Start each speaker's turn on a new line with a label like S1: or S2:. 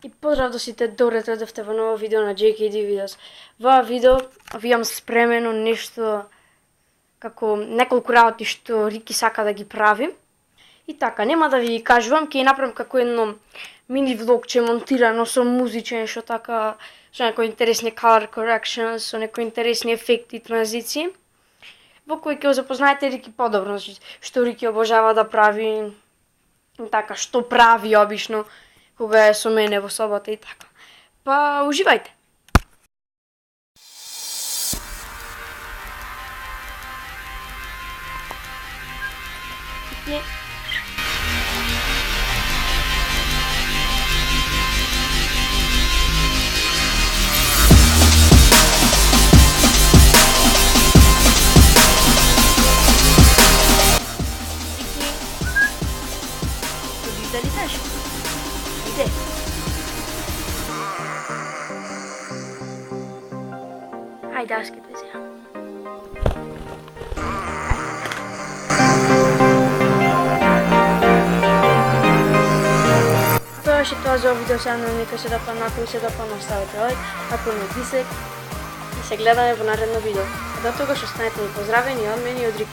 S1: И поздрав до сите, добре дојдовте во ново видео на JKD Videos. Во ова видео ви имам спремено нешто, како неколку работи што Рики сака да ги прави. И така, нема да ви кажувам, ќе направам како едно мини влогче монтирано со музиче, нешто така, со некои интересни color corrections, со некои интересни ефекти и транзиции, во кои ќе го запознаете Рики подобро, значи, што Рики обожава да прави, така, што прави обично, кога е со мене во собота и така. Па, уживајте! Дали знаеш? Иде. Ајде, аз ќе те земам. Тоа беше тоа за видео, се надевам дека се допадна, ако ви се допадна оставете лайк, ако не дислик и се гледаме во наредно видео. А до тогаш останете ми поздравени од мене и од Рики.